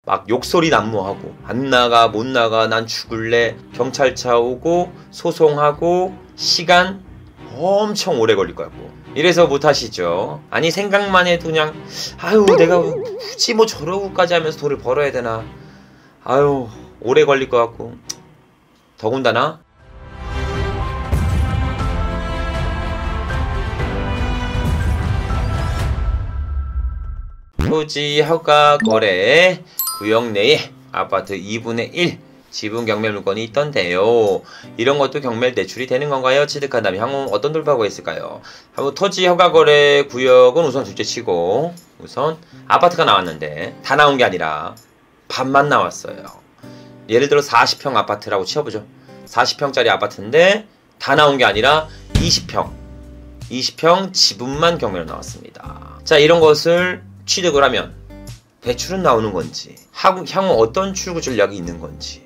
막 욕설이 난무하고 안 나가 못 나가 난 죽을래 경찰차 오고 소송하고 시간 엄청 오래 걸릴 것 같고 이래서 못하시죠. 아니 생각만 해도 그냥 아유 내가 굳이 뭐 저러고까지 하면서 돈을 벌어야 되나 아유 오래 걸릴 것 같고 더군다나 토지 허가 거래 구역 내에 아파트 2분의 1 지분 경매 물건이 있던데요. 이런 것도 경매 대출이 되는 건가요? 취득한다면 향후 어떤 돌파구가 있을까요? 한번 토지 허가 거래 구역은 우선 둘째치고 우선 아파트가 나왔는데 다 나온 게 아니라 반만 나왔어요. 예를 들어 40평 아파트라고 치워보죠. 40평짜리 아파트인데 다 나온 게 아니라 20평 지분만 경매로 나왔습니다. 자 이런 것을 취득을 하면 대출은 나오는 건지 향후 어떤 출구 전략이 있는 건지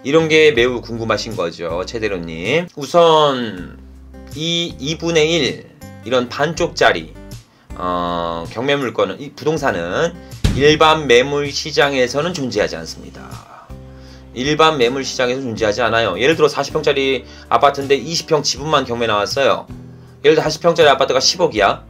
이런 게 매우 궁금하신 거죠. 최대로님 우선 이 2분의 1 이런 반쪽짜리 경매 물건은 이 부동산은 일반 매물 시장에서는 존재하지 않습니다. 일반 매물 시장에서 존재하지 않아요. 예를 들어 40평짜리 아파트인데 20평 지분만 경매 나왔어요. 예를 들어 40평짜리 아파트가 10억이야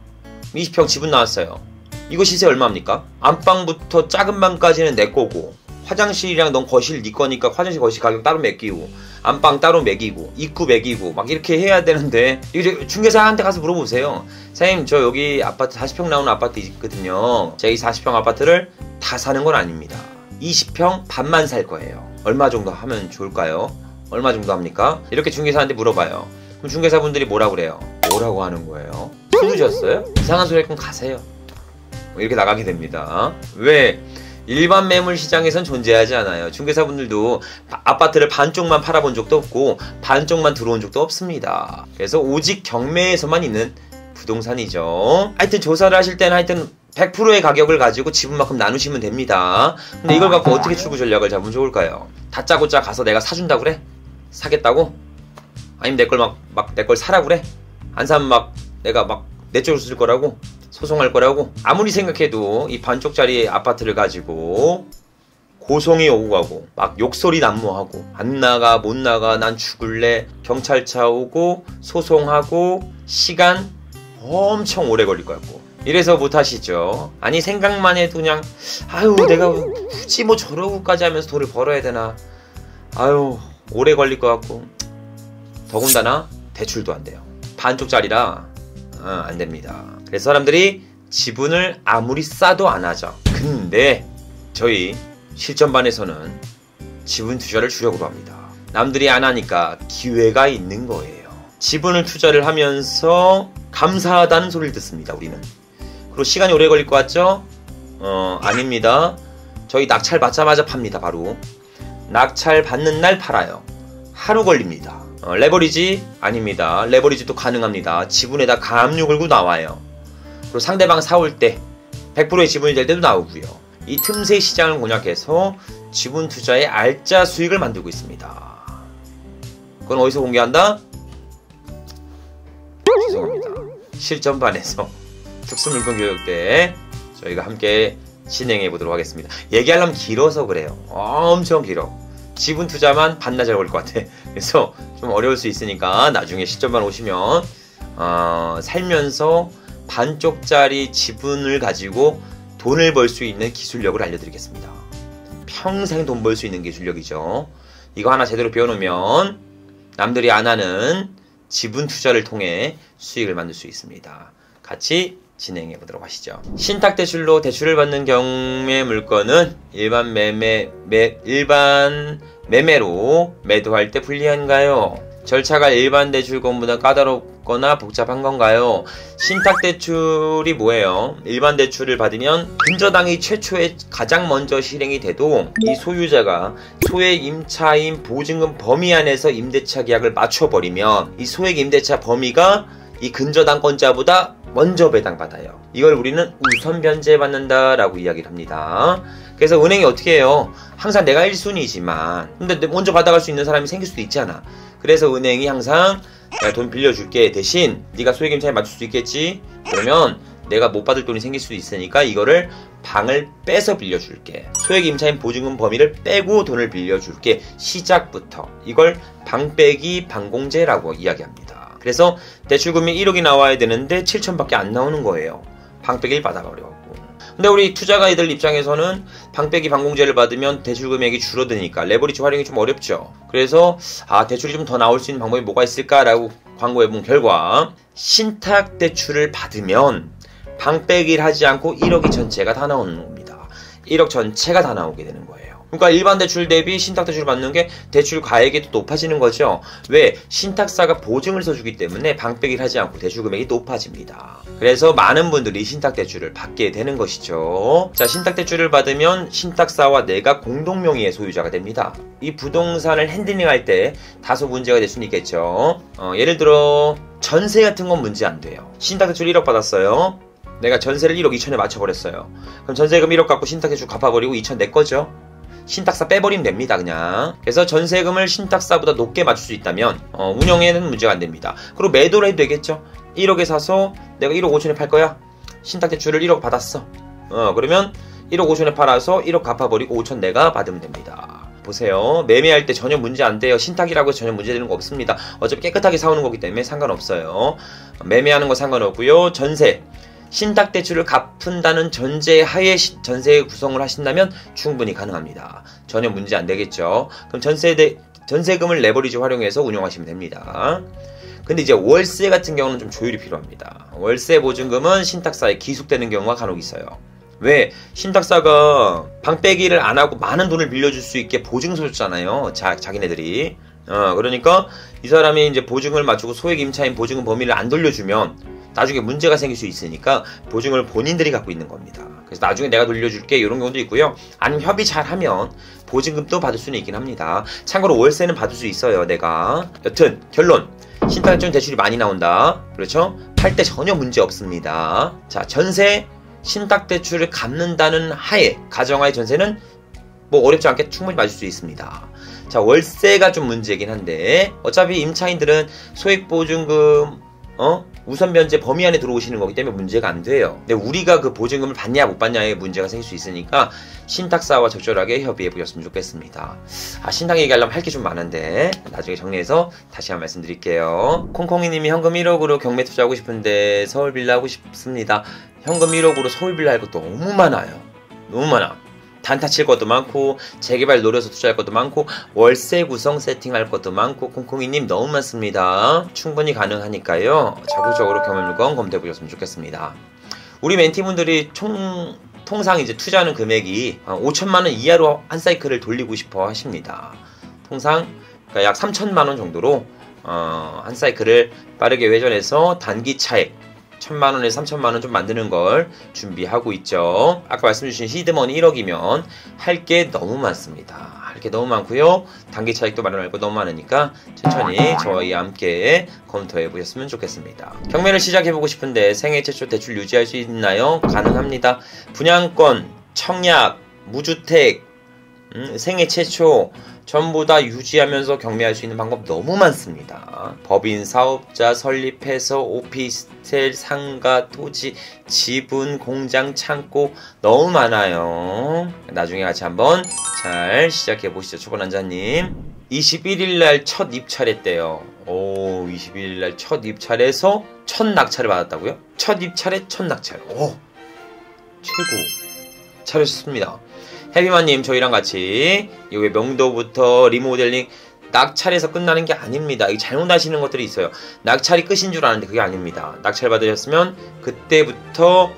20평 지분 나왔어요. 이거 시세 얼마입니까? 안방부터 작은 방까지는 내 거고 화장실이랑 넌 거실 네 거니까 화장실 거실 가격 따로 매기고 안방 따로 매기고 입구 매기고 막 이렇게 해야 되는데 이거 중개사한테 가서 물어보세요. 사장님 저 여기 아파트 40평 나오는 아파트 있거든요. 제가 이 40평 아파트를 다 사는 건 아닙니다. 20평 반만 살 거예요. 얼마 정도 하면 좋을까요? 얼마 정도 합니까? 이렇게 중개사한테 물어봐요. 그럼 중개사분들이 뭐라고 그래요? 뭐라고 하는 거예요? 숨으셨어요? 이상한 소리 할 건 가세요. 이렇게 나가게 됩니다. 왜? 일반 매물 시장에선 존재하지 않아요. 중개사분들도 아파트를 반쪽만 팔아본 적도 없고 반쪽만 들어온 적도 없습니다. 그래서 오직 경매에서만 있는 부동산이죠. 하여튼 조사를 하실 때는 하여튼 100%의 가격을 가지고 지분만큼 나누시면 됩니다. 근데 이걸 갖고 어떻게 출구 전략을 잡으면 좋을까요? 다짜고짜 가서 내가 사준다고 그래? 사겠다고? 아니면 내 걸 내 걸 사라고 그래? 안 사면 막 내가 막 내 쪽으로 쓸 거라고? 소송할 거라고? 아무리 생각해도 이 반쪽짜리 아파트를 가지고 고성이 오고 가고 막 욕설이 난무하고 안 나가 못 나가 난 죽을래 경찰차 오고 소송하고 시간 엄청 오래 걸릴 것 같고 이래서 못하시죠. 아니 생각만 해도 그냥 아유 내가 굳이 뭐 저러고까지 하면서 돈을 벌어야 되나 아유 오래 걸릴 것 같고 더군다나 대출도 안 돼요. 반쪽짜리라 안 됩니다. 그래서 사람들이 지분을 아무리 싸도 안 하죠. 근데 저희 실전반에서는 지분 투자를 주력으로 합니다. 남들이 안 하니까 기회가 있는 거예요. 지분을 투자를 하면서 감사하다는 소리를 듣습니다. 우리는. 그리고 시간이 오래 걸릴 것 같죠? 아닙니다. 저희 낙찰 받자마자 팝니다. 바로 낙찰 받는 날 팔아요. 하루 걸립니다. 레버리지? 아닙니다. 레버리지도 가능합니다. 지분에다 가압류 걸고 나와요. 그리고 상대방 사올 때 100%의 지분이 될 때도 나오고요. 이 틈새 시장을 공략해서 지분 투자의 알짜 수익을 만들고 있습니다. 그건 어디서 공개한다? 죄송합니다. 실전반에서 특수물건 교육 때 저희가 함께 진행해 보도록 하겠습니다. 얘기하려면 길어서 그래요. 엄청 길어. 지분 투자만 반나절 걸릴 것 같아. 그래서 좀 어려울 수 있으니까 나중에 실전반 오시면 살면서 반쪽짜리 지분을 가지고 돈을 벌 수 있는 기술력을 알려드리겠습니다. 평생 돈 벌 수 있는 기술력이죠. 이거 하나 제대로 배워놓으면 남들이 안 하는 지분 투자를 통해 수익을 만들 수 있습니다. 같이 진행해 보도록 하시죠. 신탁대출로 대출을 받는 경매 물건은 일반 매매로 매도할 때 불리한가요? 절차가 일반 대출권보다 까다롭거나 복잡한 건가요? 신탁대출이 뭐예요? 일반 대출을 받으면 근저당이 최초에 가장 먼저 실행이 돼도 이 소유자가 소액 임차인 보증금 범위 안에서 임대차 계약을 맞춰버리면 이 소액 임대차 범위가 이 근저당권자보다 먼저 배당받아요. 이걸 우리는 우선 변제받는다 라고 이야기를 합니다. 그래서 은행이 어떻게 해요? 항상 내가 1순위지만 근데 먼저 받아갈 수 있는 사람이 생길 수도 있잖아. 그래서 은행이 항상 내가 돈 빌려줄게 대신 네가 소액임차에 맞출 수 있겠지? 그러면 내가 못 받을 돈이 생길 수도 있으니까 이거를 방을 빼서 빌려줄게. 소액 임차인 보증금 범위를 빼고 돈을 빌려줄게. 시작부터 이걸 방 빼기 방공제라고 이야기합니다. 그래서 대출금이 1억이 나와야 되는데 7천밖에 안 나오는 거예요. 방 빼기를 받아버려갖고. 근데 우리 투자가이들 입장에서는 방 빼기 방공제를 받으면 대출 금액이 줄어드니까 레버리지 활용이 좀 어렵죠. 그래서 대출이 좀 더 나올 수 있는 방법이 뭐가 있을까라고 광고해본 결과 신탁 대출을 받으면 방 빼기를 하지 않고 1억이 전체가 다 나오는 겁니다. 1억 전체가 다 나오게 되는 거예요. 그러니까 일반 대출 대비 신탁 대출을 받는 게 대출 가액이 또 높아지는 거죠. 왜? 신탁사가 보증을 써주기 때문에 방 빼기를 하지 않고 대출 금액이 높아집니다. 그래서 많은 분들이 신탁 대출을 받게 되는 것이죠. 자, 신탁 대출을 받으면 신탁사와 내가 공동 명의의 소유자가 됩니다. 이 부동산을 핸들링할 때 다소 문제가 될 수는 있겠죠. 예를 들어 전세 같은 건 문제 안 돼요. 신탁 대출 1억 받았어요. 내가 전세를 1억 2천에 맞춰버렸어요. 그럼 전세금 1억 갖고 신탁 대출 갚아버리고 2천 내 거죠. 신탁사 빼버리면 됩니다. 그냥. 그래서 전세금을 신탁사보다 높게 맞출 수 있다면 운영에는 문제가 안 됩니다. 그리고 매도를 해도 되겠죠. 1억에 사서 내가 1억 5천에 팔 거야. 신탁대출을 1억 받았어. 그러면 1억 5천에 팔아서 1억 갚아버리고 5천 내가 받으면 됩니다. 보세요. 매매할 때 전혀 문제 안 돼요. 신탁이라고 해서 전혀 문제되는 거 없습니다. 어차피 깨끗하게 사오는 거기 때문에 상관없어요. 매매하는 거 상관없고요. 전세. 신탁 대출을 갚은다는 전제하에 전세 구성을 하신다면 충분히 가능합니다. 전혀 문제 안 되겠죠. 그럼 전세금을 레버리지 활용해서 운영하시면 됩니다. 근데 이제 월세 같은 경우는 좀 조율이 필요합니다. 월세 보증금은 신탁사에 기숙되는 경우가 간혹 있어요. 왜? 신탁사가 방 빼기를 안 하고 많은 돈을 빌려줄 수 있게 보증서 줬잖아요. 자기네들이. 그러니까 이 사람이 이제 보증을 맞추고 소액 임차인 보증금 범위를 안 돌려주면 나중에 문제가 생길 수 있으니까 보증을 본인들이 갖고 있는 겁니다. 그래서 나중에 내가 돌려줄게 이런 경우도 있고요. 아니면 협의 잘하면 보증금도 받을 수는 있긴 합니다. 참고로 월세는 받을 수 있어요. 내가. 여튼 결론. 신탁대출 대출이 많이 나온다. 그렇죠? 팔 때 전혀 문제 없습니다. 자, 전세 신탁대출을 갚는다는 하에 가정하에 전세는 뭐 어렵지 않게 충분히 맞을 수 있습니다. 자, 월세가 좀 문제긴 한데 어차피 임차인들은 소액보증금 우선 변제 범위 안에 들어오시는 거기 때문에 문제가 안 돼요. 근데 우리가 그 보증금을 받냐 못 받냐에 문제가 생길 수 있으니까 신탁사와 적절하게 협의해 보셨으면 좋겠습니다. 신탁 얘기하려면 할 게 좀 많은데 나중에 정리해서 다시 한번 말씀드릴게요. 콩콩이님이 현금 1억으로 경매 투자하고 싶은데 서울 빌라 하고 싶습니다. 현금 1억으로 서울 빌라 할 거 너무 많아요. 너무 많아. 단타 칠 것도 많고 재개발 노려서 투자할 것도 많고 월세 구성 세팅할 것도 많고 콩콩이님 너무 많습니다. 충분히 가능하니까요. 적극적으로 경매 물건 검토해 보셨으면 좋겠습니다. 우리 멘티분들이 통상 이제 투자하는 금액이 5천만원 이하로 한 사이클을 돌리고 싶어 하십니다. 통상 그러니까 약 3천만원 정도로 한 사이클을 빠르게 회전해서 단기 차익 1,000만원에서 3,000만원 좀 만드는 걸 준비하고 있죠. 아까 말씀주신 시드머니 1억이면 할 게 너무 많습니다. 할 게 너무 많고요. 단기 차익도 마련할 거 너무 많으니까 천천히 저와 함께 검토해 보셨으면 좋겠습니다. 경매를 시작해보고 싶은데 생애 최초 대출 유지할 수 있나요? 가능합니다. 분양권, 청약, 무주택, 생애 최초 전부 다 유지하면서 경매할 수 있는 방법 너무 많습니다. 법인 사업자 설립해서 오피스텔, 상가, 토지, 지분, 공장, 창고 너무 많아요. 나중에 같이 한번 잘 시작해 보시죠. 초보남자님 21일날 첫 입찰했대요. 21일날 첫 입찰에서 첫 낙찰을 받았다고요? 첫 입찰에 첫 낙찰. 최고 잘하셨습니다. 해비만님 저희랑 같이 이게 명도부터 리모델링 낙찰에서 끝나는 게 아닙니다. 이게 잘못 아시는 것들이 있어요. 낙찰이 끝인 줄 아는데 그게 아닙니다. 낙찰 받으셨으면 그때부터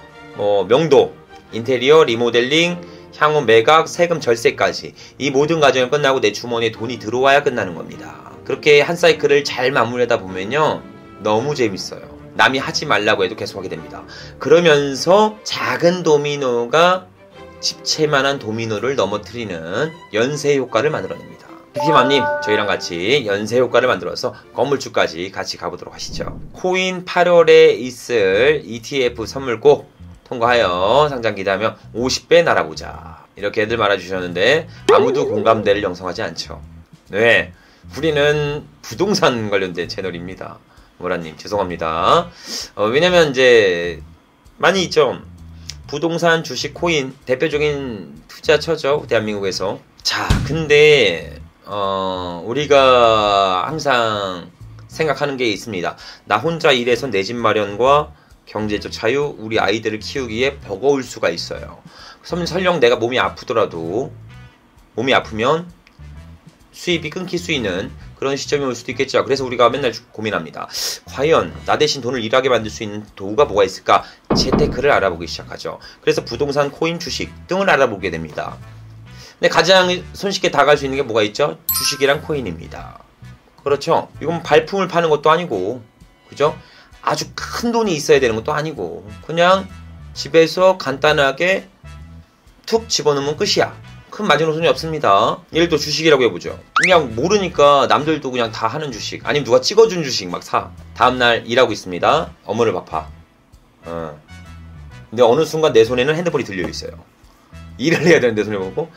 명도, 인테리어, 리모델링, 향후 매각, 세금 절세까지 이 모든 과정이 끝나고 내 주머니에 돈이 들어와야 끝나는 겁니다. 그렇게 한 사이클을 잘 마무리하다 보면요 너무 재밌어요. 남이 하지 말라고 해도 계속 하게 됩니다. 그러면서 작은 도미노가 집채만한 도미노를 넘어뜨리는 연쇄 효과를 만들어냅니다. 피피맘님 저희랑 같이 연쇄 효과를 만들어서 건물주까지 같이 가보도록 하시죠. 코인 8월에 있을 ETF 선물 꼭 통과하여 상장 기대하며 50배 날아보자. 이렇게 애들 말해주셨는데 아무도 공감대를 형성하지 않죠. 네, 우리는 부동산 관련된 채널입니다. 모라님 죄송합니다. 왜냐면 이제 많이 있죠. 부동산, 주식, 코인 대표적인 투자처죠, 대한민국에서. 자, 근데 우리가 항상 생각하는 게 있습니다. 나 혼자 일해서 내 집 마련과 경제적 자유, 우리 아이들을 키우기에 버거울 수가 있어요. 설령 내가 몸이 아프더라도, 몸이 아프면 수입이 끊길 수 있는 그런 시점이 올 수도 있겠죠. 그래서 우리가 맨날 고민합니다. 과연 나 대신 돈을 일하게 만들 수 있는 도구가 뭐가 있을까? 재테크를 알아보기 시작하죠. 그래서 부동산, 코인, 주식 등을 알아보게 됩니다. 근데 가장 손쉽게 다가갈 수 있는 게 뭐가 있죠? 주식이랑 코인입니다. 그렇죠? 이건 발품을 파는 것도 아니고, 그죠? 아주 큰 돈이 있어야 되는 것도 아니고, 그냥 집에서 간단하게 툭 집어넣으면 끝이야. 큰 마지노선이 없습니다. 예를 들어 주식이라고 해보죠. 그냥 모르니까 남들도 그냥 다 하는 주식, 아니면 누가 찍어준 주식 막 사. 다음날 일하고 있습니다. 업무를 바빠. 근데 어느 순간 내 손에는 핸드폰이 들려있어요. 일을 해야 되는데 손에 보고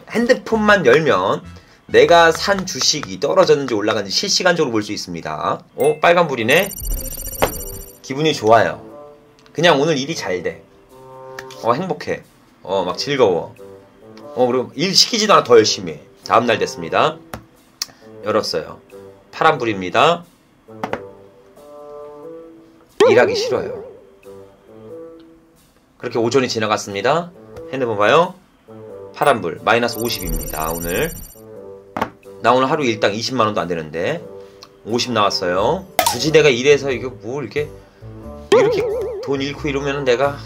핸드폰만 열면 내가 산 주식이 떨어졌는지 올라갔는지 실시간적으로 볼 수 있습니다. 빨간불이네. 기분이 좋아요. 그냥 오늘 일이 잘 돼. 행복해. 막 즐거워. 그리고 일 시키지도 않아 더 열심히 해. 다음날 됐습니다. 열었어요. 파란불입니다. 일하기 싫어요. 그렇게 오전이 지나갔습니다. 핸드폰 봐요. 파란불 마이너스 50입니다. 오늘 나 오늘 하루 일당 20만원도 안 되는데 50 나왔어요. 굳이 내가 일해서 이게 뭐 이렇게 돈 잃고 이러면 내가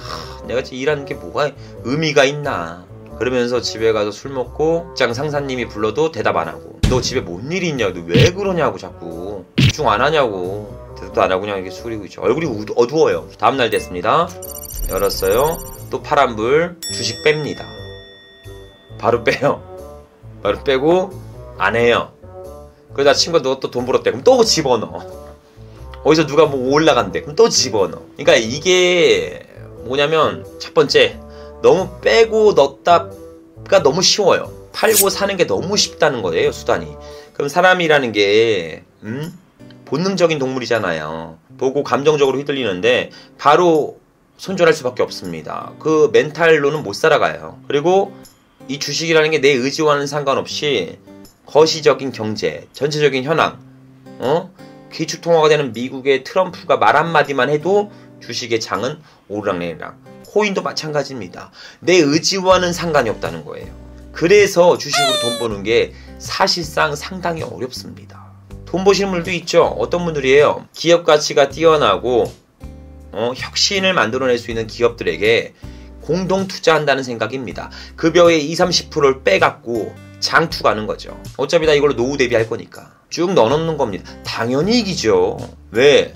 일하는 게 뭐가 의미가 있나. 그러면서 집에 가서 술 먹고 직장 상사님이 불러도 대답 안 하고, 너 집에 뭔 일이 있냐, 너 왜 그러냐고, 자꾸 집중 안 하냐고 대답도 안 하고 그냥 이렇게 술이고 있죠. 얼굴이 어두워요. 다음날 됐습니다. 열었어요. 또 파란불. 주식 뺍니다. 바로 빼요. 바로 빼고 안 해요. 그러다 친구가 너 또 돈 벌었대. 그럼 또 집어넣어. 어디서 누가 뭐 올라간대. 그럼 또 집어넣어. 그러니까 이게 뭐냐면, 첫 번째, 너무 빼고 넣다가 너무 쉬워요. 팔고 사는 게 너무 쉽다는 거예요, 수단이. 그럼 사람이라는 게 본능적인 동물이잖아요. 보고 감정적으로 휘둘리는데 바로 손절할 수밖에 없습니다. 그 멘탈로는 못 살아가요. 그리고 이 주식이라는 게 내 의지와는 상관없이 거시적인 경제, 전체적인 현황, 기축통화가 되는 미국의 트럼프가 말 한마디만 해도 주식의 장은 오르락내리락. 코인도 마찬가지입니다. 내 의지와는 상관이 없다는 거예요. 그래서 주식으로 돈 버는 게 사실상 상당히 어렵습니다. 돈 버시는 분들도 있죠. 어떤 분들이에요? 기업 가치가 뛰어나고 혁신을 만들어낼 수 있는 기업들에게 공동 투자한다는 생각입니다. 급여의 20-30%를 빼갖고 장투 가는 거죠. 어차피 다 이걸로 노후 대비할 거니까 쭉 넣어놓는 겁니다. 당연히 이기죠. 왜?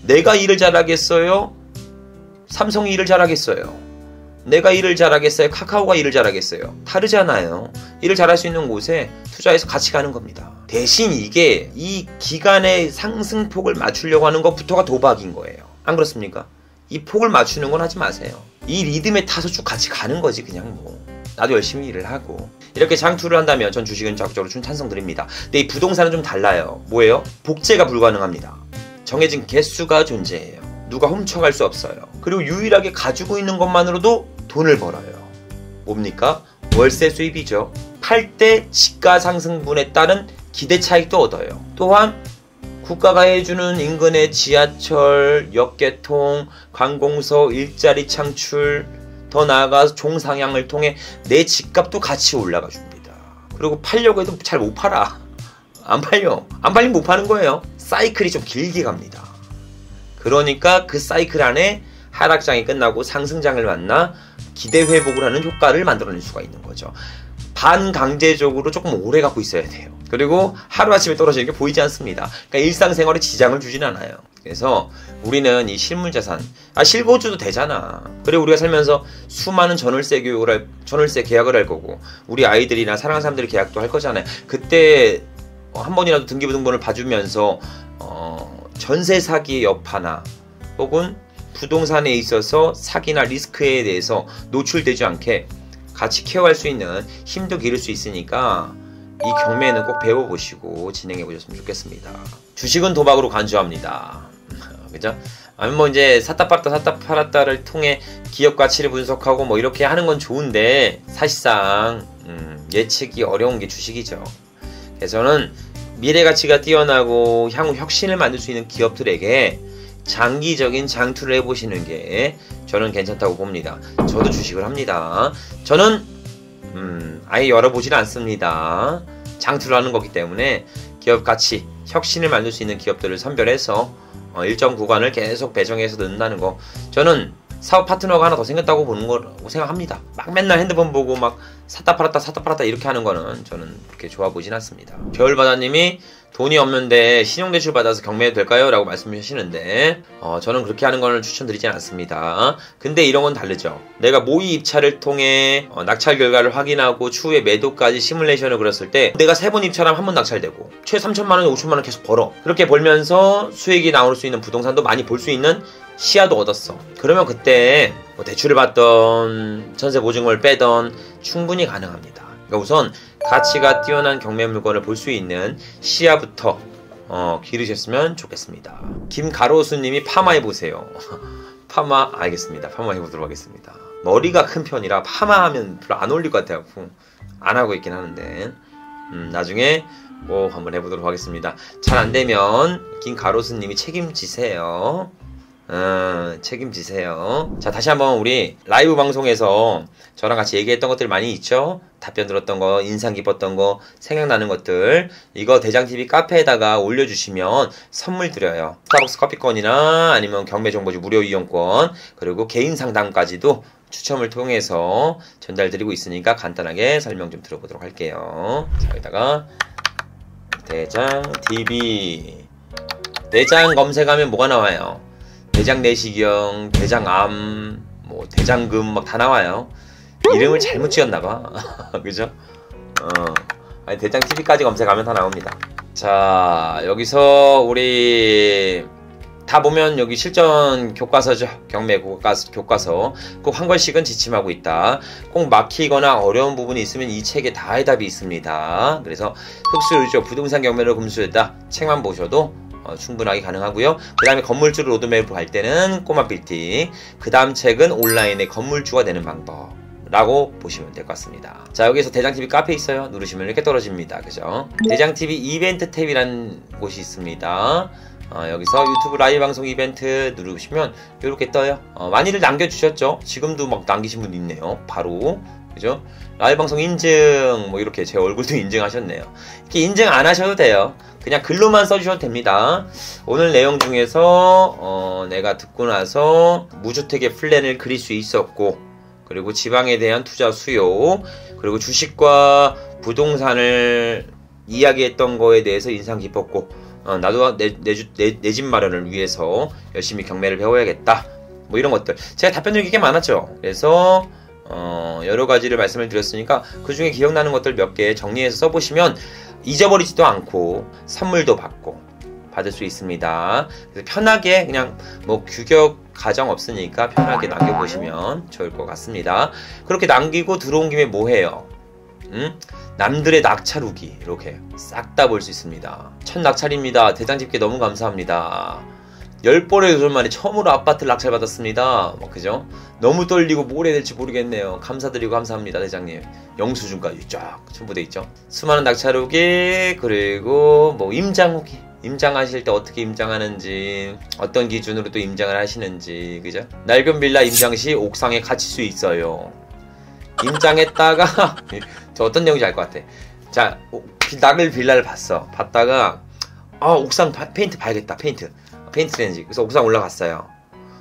내가 일을 잘하겠어요? 삼성이 일을 잘하겠어요? 내가 일을 잘하겠어요? 카카오가 일을 잘하겠어요? 다르잖아요. 일을 잘할 수 있는 곳에 투자해서 같이 가는 겁니다. 대신 이게 이 기간의 상승폭을 맞추려고 하는 것부터가 도박인 거예요. 안 그렇습니까? 이 폭을 맞추는 건 하지 마세요. 이 리듬에 타서 쭉 같이 가는 거지. 그냥 뭐 나도 열심히 일을 하고 이렇게 장투를 한다면 전 주식은 적극적으로 찬성드립니다. 근데 이 부동산은 좀 달라요. 뭐예요? 복제가 불가능합니다. 정해진 개수가 존재해요. 누가 훔쳐갈 수 없어요. 그리고 유일하게 가지고 있는 것만으로도 돈을 벌어요. 뭡니까? 월세 수입이죠. 팔 때 시가 상승분에 따른 기대 차익도 얻어요. 또한 국가가 해주는 인근의 지하철, 역계통, 관공서, 일자리 창출, 더 나아가서 종상향을 통해 내 집값도 같이 올라가 줍니다. 그리고 팔려고 해도 잘 못 팔아. 안 팔려. 안 팔리면 못 파는 거예요. 사이클이 좀 길게 갑니다. 그러니까 그 사이클 안에 하락장이 끝나고 상승장을 만나 기대 회복을 하는 효과를 만들어낼 수가 있는 거죠. 반강제적으로 조금 오래 갖고 있어야 돼요. 그리고 하루아침에 떨어지는 게 보이지 않습니다. 그러니까 일상생활에 지장을 주진 않아요. 그래서 우리는 이 실물자산, 실거주도 되잖아. 그리고 우리가 살면서 수많은 전월세 계약을 할 거고, 우리 아이들이나 사랑하는 사람들이 계약도 할 거잖아요. 그때 한 번이라도 등기부등본을 봐주면서 전세 사기의 여파나 혹은 부동산에 있어서 사기나 리스크에 대해서 노출되지 않게 같이 케어할 수 있는 힘도 기를 수 있으니까 이 경매는 꼭 배워보시고 진행해 보셨으면 좋겠습니다. 주식은 도박으로 간주합니다. 그죠? 아니면 뭐 이제 샀다 팔았다를 통해 기업 가치를 분석하고 뭐 이렇게 하는 건 좋은데 사실상 예측이 어려운 게 주식이죠. 그래서 저는 미래 가치가 뛰어나고 향후 혁신을 만들 수 있는 기업들에게 장기적인 장투를 해보시는 게 저는 괜찮다고 봅니다. 저도 주식을 합니다. 저는 아예 열어보지는 않습니다. 장투를 하는 거기 때문에 기업 가치, 혁신을 만들 수 있는 기업들을 선별해서 일정 구간을 계속 배정해서 넣는다는 거, 저는 사업 파트너가 하나 더 생겼다고 보는 거라고 생각합니다. 막 맨날 핸드폰 보고 막 샀다 팔았다 이렇게 하는 거는 저는 그렇게 좋아 보진 않습니다. 겨울바다님이 돈이 없는데 신용대출 받아서 경매해도 될까요? 라고 말씀하시는데 저는 그렇게 하는 거는 추천드리진 않습니다. 근데 이런 건 다르죠. 내가 모의 입찰을 통해 낙찰 결과를 확인하고 추후에 매도까지 시뮬레이션을 그렸을 때 내가 3번 입찰하면 한 번 낙찰되고 최 3천만원, 5천만원 계속 벌어. 그렇게 벌면서 수익이 나올 수 있는 부동산도 많이 볼 수 있는 시야도 얻었어. 그러면 그때 뭐 대출을 받던 전세 보증금을 빼던 충분히 가능합니다. 그러니까 우선 가치가 뛰어난 경매 물건을 볼 수 있는 시야부터 기르셨으면 좋겠습니다. 김가로수님이 파마 해보세요. 파마 알겠습니다. 파마 해보도록 하겠습니다. 머리가 큰 편이라 파마하면 별로 안 어울릴 것 같아요. 안 하고 있긴 하는데 나중에 뭐 한번 해보도록 하겠습니다. 잘 안되면 김가로수님이 책임지세요. 책임지세요. 자, 다시 한번 우리 라이브 방송에서 저랑 같이 얘기했던 것들 많이 있죠? 답변 들었던 거, 인상 깊었던 거, 생각나는 것들, 이거 대장TV 카페에다가 올려주시면 선물 드려요. 스타벅스 커피권이나 아니면 경매정보지 무료 이용권, 그리고 개인 상담까지도 추첨을 통해서 전달드리고 있으니까 간단하게 설명 좀 들어보도록 할게요. 자, 여기다가 대장TV 대장 검색하면 뭐가 나와요? 대장 내시경, 대장암, 뭐 대장금 막 다 나와요. 이름을 잘못 지었나봐. 그죠? 아니, 대장TV까지 검색하면 다 나옵니다. 자, 여기서 우리 다 보면 여기 실전 교과서죠. 경매 교과서. 꼭 한 권씩은 지침하고 있다. 꼭 막히거나 어려운 부분이 있으면 이 책에 다 해답이 있습니다. 그래서 흑수유죠. 부동산 경매로 금수였다. 책만 보셔도 충분하게 가능하고요. 그 다음에 건물주 로드맵으로 갈 때는 꼬마 빌딩, 그 다음 책은 온라인의 건물주가 되는 방법 라고 보시면 될 것 같습니다. 자, 여기서 대장TV 카페 있어요. 누르시면 이렇게 떨어집니다. 그죠? 대장TV 이벤트 탭이라는 곳이 있습니다. 여기서 유튜브 라이브 방송 이벤트 누르시면 이렇게 떠요. 많이들 남겨주셨죠? 지금도 막 남기신 분 있네요. 바로. 그죠? 라이브 방송 인증, 뭐 이렇게 제 얼굴도 인증하셨네요. 이렇게 인증 안 하셔도 돼요. 그냥 글로만 써주셔도 됩니다. 오늘 내용 중에서 내가 듣고 나서 무주택의 플랜을 그릴 수 있었고, 그리고 지방에 대한 투자 수요, 그리고 주식과 부동산을 이야기했던 거에 대해서 인상 깊었고, 나도 내 집 마련을 위해서 열심히 경매를 배워야겠다. 뭐 이런 것들. 제가 답변드릴 게 많았죠. 그래서 여러 가지를 말씀을 드렸으니까 그 중에 기억나는 것들 몇 개 정리해서 써보시면 잊어버리지도 않고 선물도 받을 수 있습니다. 그래서 편하게 그냥 뭐 규격 가정 없으니까 편하게 남겨보시면 좋을 것 같습니다. 그렇게 남기고 들어온 김에 뭐 해요? 남들의 낙찰 후기 이렇게 싹 다 볼 수 있습니다. 첫 낙찰입니다. 대장집게 너무 감사합니다. 10번의 도전 만에 처음으로 아파트를 낙찰받았습니다. 그죠? 너무 떨리고 뭘 해야 될지 모르겠네요. 감사드리고 감사합니다, 대장님. 영수증까지 쫙 첨부돼 있죠. 수많은 낙찰 후기, 그리고 뭐 임장 후기. 임장하실 때 어떻게 임장하는지, 어떤 기준으로 또 임장을 하시는지, 그죠? 낡은 빌라 임장 시 옥상에 갇힐 수 있어요. 임장했다가 저 어떤 내용인지 알 것 같아. 자, 낡은 빌라를 봤다가 옥상 페인트 봐야겠다. 페인트 레인지. 그래서 옥상 올라갔어요.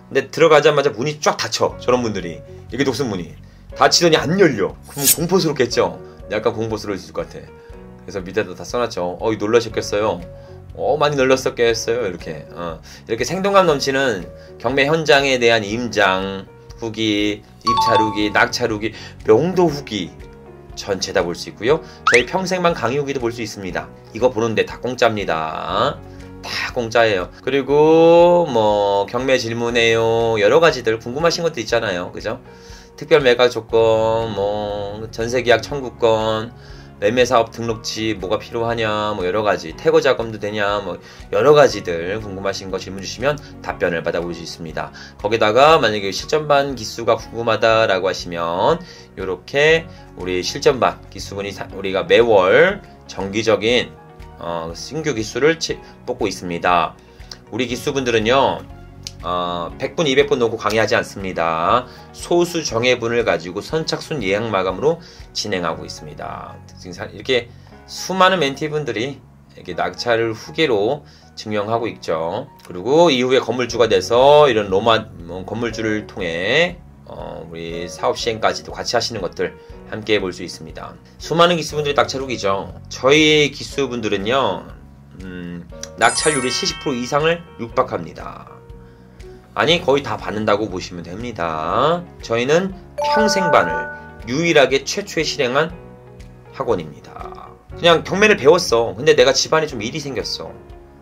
근데 들어가자마자 문이 쫙 닫혀. 저런 분들이 이게 녹슨문이 닫히더니 안 열려. 그럼 공포스럽겠죠. 약간 공포스러워질 것 같아. 그래서 밑에다 다 써놨죠. 놀라셨겠어요. 많이 놀랐었겠어요. 이렇게 생동감 넘치는 경매 현장에 대한 임장 후기, 입찰 후기, 낙찰 후기, 명도 후기 전체 다 볼 수 있고요. 저희 평생만 강의 후기도 볼 수 있습니다. 이거 보는데 다 공짜입니다. 다 공짜예요. 그리고 뭐 경매 질문해요. 여러 가지들 궁금하신 것도 있잖아요. 그죠? 특별 매각 조건, 뭐 전세 계약 청구권, 매매사업 등록지 뭐가 필요하냐, 뭐 여러가지, 태거 자금도 되냐, 뭐 여러가지들 궁금하신 거 질문 주시면 답변을 받아볼 수 있습니다. 거기다가 만약에 실전반 기수가 궁금하다라고 하시면 요렇게 우리 실전반 기수분이 우리가 매월 정기적인 신규 기수를 뽑고 있습니다. 우리 기수분들은요 100분 200분 놓고 강의하지 않습니다. 소수 정예분을 가지고 선착순 예약 마감으로 진행하고 있습니다. 이렇게 수많은 멘티분들이 이렇게 낙찰을 후기로 증명하고 있죠. 그리고 이후에 건물주가 돼서 이런 건물주를 통해 우리 사업 시행까지도 같이 하시는 것들 함께 볼 수 있습니다. 수많은 기수분들이 낙찰 후기죠. 저희 기수분들은요 낙찰률이 70% 이상을 육박합니다. 아니 거의 다 받는다고 보시면 됩니다. 저희는 평생반을 유일하게 최초에 실행한 학원입니다. 그냥 경매를 배웠어. 근데 내가 집안에 좀 일이 생겼어.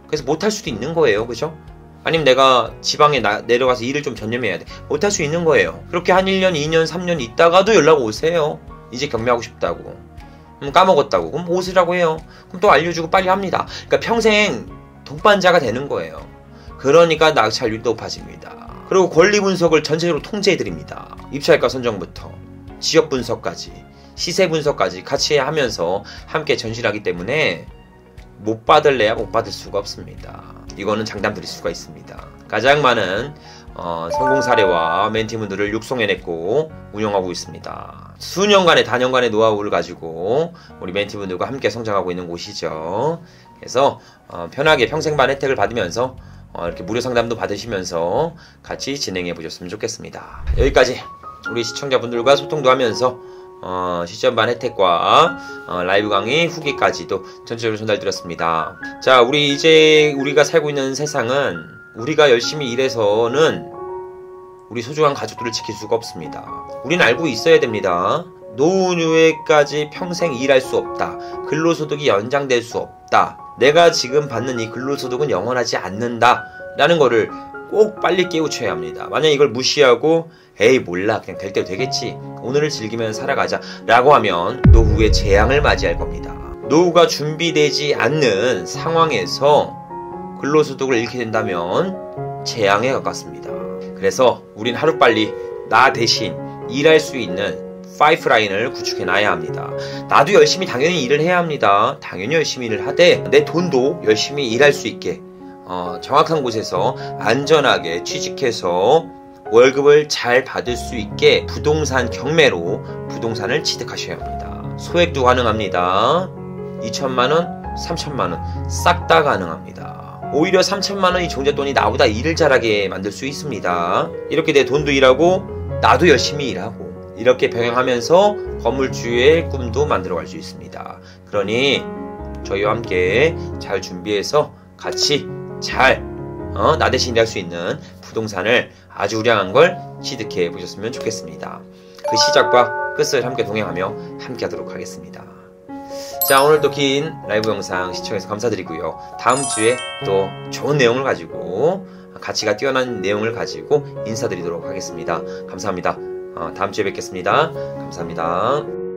그래서 못할 수도 있는 거예요. 그죠? 아니면 내가 지방에 내려가서 일을 좀 전념해야 돼. 못할 수 있는 거예요. 그렇게 한 1년, 2년, 3년 있다가도 연락 오세요. 이제 경매하고 싶다고. 까먹었다고. 그럼 오시라고 해요. 그럼 또 알려주고 빨리 합니다. 그러니까 평생 동반자가 되는 거예요. 그러니까 낙찰률이 높아집니다. 그리고 권리 분석을 전체적으로 통제해드립니다. 입찰가 선정부터 지역 분석까지 시세 분석까지 같이 하면서 함께 전시를 하기 때문에 못 받을래야 못 받을 수가 없습니다. 이거는 장담 드릴 수가 있습니다. 가장 많은 성공 사례와 멘티분들을 육성해냈고 운영하고 있습니다. 수년간의 다년간의 노하우를 가지고 우리 멘티분들과 함께 성장하고 있는 곳이죠. 그래서 편하게 평생반 혜택을 받으면서 이렇게 무료 상담도 받으시면서 같이 진행해 보셨으면 좋겠습니다. 여기까지 우리 시청자분들과 소통도 하면서 시전반 혜택과 라이브 강의 후기까지도 전체적으로 전달드렸습니다. 자, 우리가 살고 있는 세상은 우리가 열심히 일해서는 우리 소중한 가족들을 지킬 수가 없습니다. 우리는 알고 있어야 됩니다. 노후에까지 평생 일할 수 없다. 근로소득이 연장될 수 없다. 내가 지금 받는 이 근로소득은 영원하지 않는다 라는 거를 꼭 빨리 깨우쳐야 합니다. 만약 이걸 무시하고 에이 몰라 그냥 될 대로 되겠지 오늘을 즐기면서 살아가자 라고 하면 노후의 재앙을 맞이할 겁니다. 노후가 준비되지 않는 상황에서 근로소득을 잃게 된다면 재앙에 가깝습니다. 그래서 우린 하루빨리 나 대신 일할 수 있는 파이프라인을 구축해 놔야 합니다. 나도 열심히 당연히 일을 해야 합니다. 당연히 열심히 일을 하되 내 돈도 열심히 일할 수 있게 정확한 곳에서 안전하게 취직해서 월급을 잘 받을 수 있게 부동산 경매로 부동산을 취득하셔야 합니다. 소액도 가능합니다. 2천만원, 3천만원 싹 다 가능합니다. 오히려 3천만원이 종잣돈이 나보다 일을 잘하게 만들 수 있습니다. 이렇게 내 돈도 일하고 나도 열심히 일하고 이렇게 병행하면서 건물주의 꿈도 만들어갈 수 있습니다. 그러니 저희와 함께 잘 준비해서 같이 잘 나 대신 일할 수 있는 부동산을 아주 우량한 걸 취득해 보셨으면 좋겠습니다. 그 시작과 끝을 함께 동행하며 함께 하도록 하겠습니다. 자, 오늘도 긴 라이브 영상 시청해서 감사드리고요. 다음 주에 또 좋은 내용을 가지고 가치가 뛰어난 내용을 가지고 인사드리도록 하겠습니다. 감사합니다. 다음 주에 뵙겠습니다. 감사합니다.